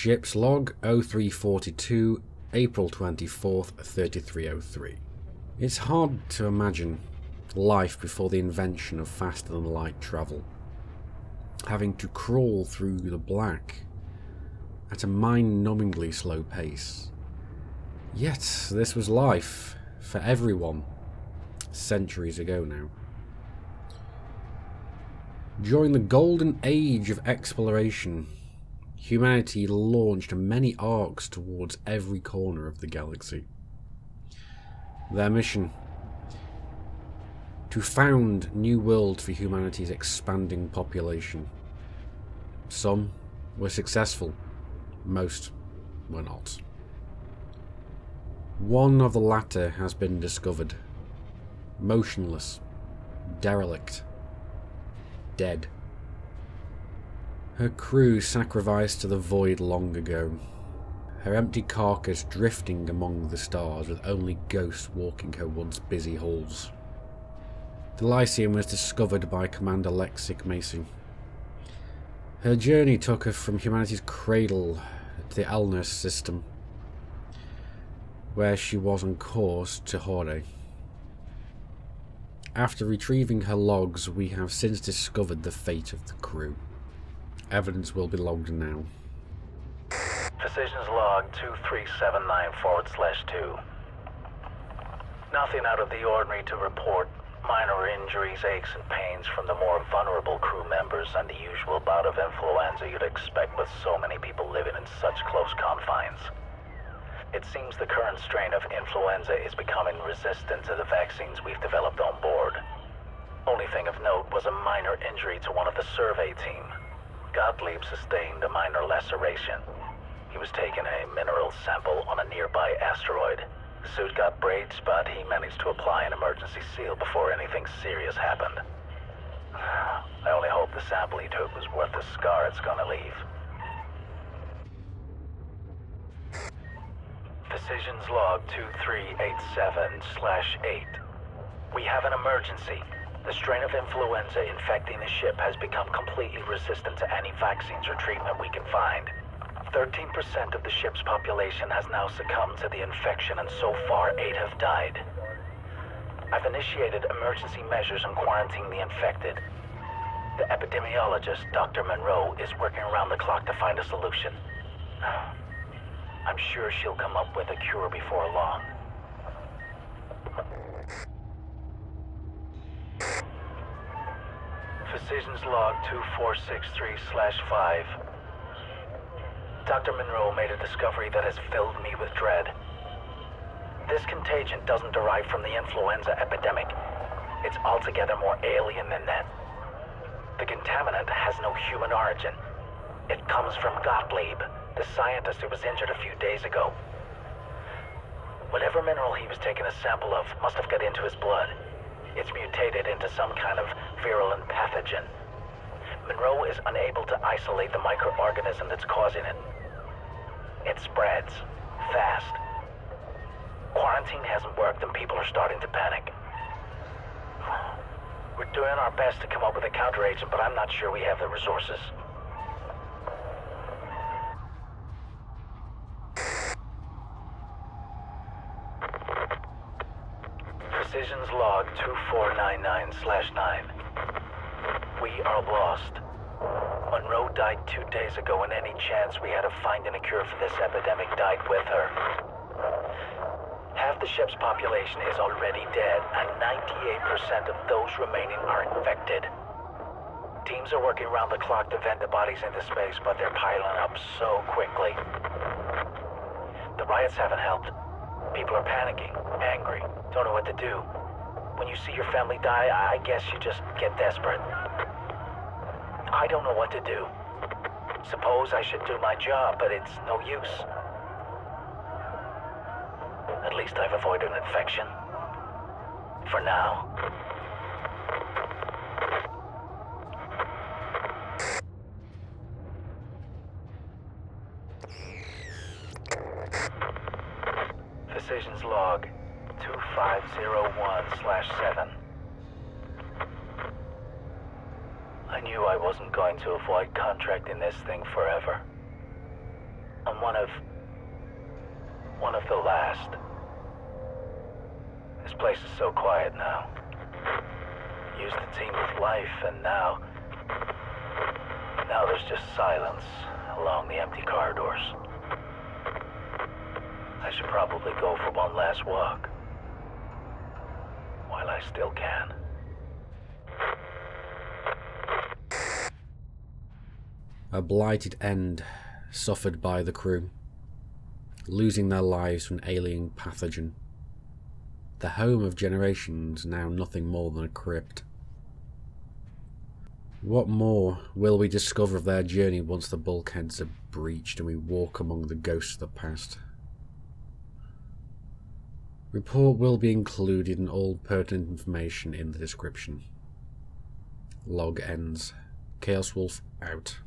Ship's log 0342, April 24th, 3303. It's hard to imagine life before the invention of faster than light travel. Having to crawl through the black at a mind-numbingly slow pace. Yet this was life for everyone centuries ago now. During the golden age of exploration, humanity launched many arcs towards every corner of the galaxy. Their mission: to found new worlds for humanity's expanding population. Some were successful, most were not. One of the latter has been discovered, motionless, derelict, dead. Her crew sacrificed to the void long ago, her empty carcass drifting among the stars with only ghosts walking her once busy halls. The Lycaon was discovered by Commander Lexic Meise. Her journey took her from humanity's cradle to the Alaunus system, where she was on course to Horae. After retrieving her logs, we have since discovered the fate of the crew. Evidence will be logged now. Decisions log 2379/2. Nothing out of the ordinary to report. Minor injuries, aches and pains from the more vulnerable crew members, and the usual bout of influenza you'd expect with so many people living in such close confines. It seems the current strain of influenza is becoming resistant to the vaccines we've developed on board. Only thing of note was a minor injury to one of the survey team. Gottlieb sustained a minor laceration. He was taking a mineral sample on a nearby asteroid. The suit got braids, but he managed to apply an emergency seal before anything serious happened. I only hope the sample he took was worth the scar it's gonna leave. Decisions log 2387/8. We have an emergency. The strain of influenza infecting the ship has become completely resistant to any vaccines or treatment we can find. 13% of the ship's population has now succumbed to the infection, and so far 8 have died. I've initiated emergency measures on quarantining the infected. The epidemiologist, Dr. Monroe, is working around the clock to find a solution. I'm sure she'll come up with a cure before long. Decisions log 2463/5. Dr. Monroe made a discovery that has filled me with dread. This contagion doesn't derive from the influenza epidemic. It's altogether more alien than that. The contaminant has no human origin. It comes from Gottlieb, the scientist who was injured a few days ago. Whatever mineral he was taking a sample of must have got into his blood. It's mutated into some kind of virulent pathogen. Monroe is unable to isolate the microorganism that's causing it. It spreads fast. Quarantine hasn't worked and people are starting to panic. We're doing our best to come up with a counteragent, but I'm not sure we have the resources. Decisions log 2499/9. We are lost. Monroe died 2 days ago, and any chance we had of finding a cure for this epidemic died with her. Half the ship's population is already dead, and 98% of those remaining are infected. Teams are working around the clock to vent the bodies into space, but they're piling up so quickly. The riots haven't helped. People are panicking, angry, don't know what to do. When you see your family die, I guess you just get desperate. I don't know what to do. Suppose I should do my job, but it's no use. At least I've avoided an infection. For now. Decisions log 2501/7. I knew I wasn't going to avoid contracting this thing forever. I'm one of the last. This place is so quiet now. Used to teem with life, and now there's just silence along the empty corridors. I should probably go for one last walk, while I still can. A blighted end suffered by the crew, losing their lives to an alien pathogen. The home of generations now nothing more than a crypt. What more will we discover of their journey once the bulkheads are breached and we walk among the ghosts of the past? Report will be included and all pertinent information in the description. Log ends. Chaos Wolf out.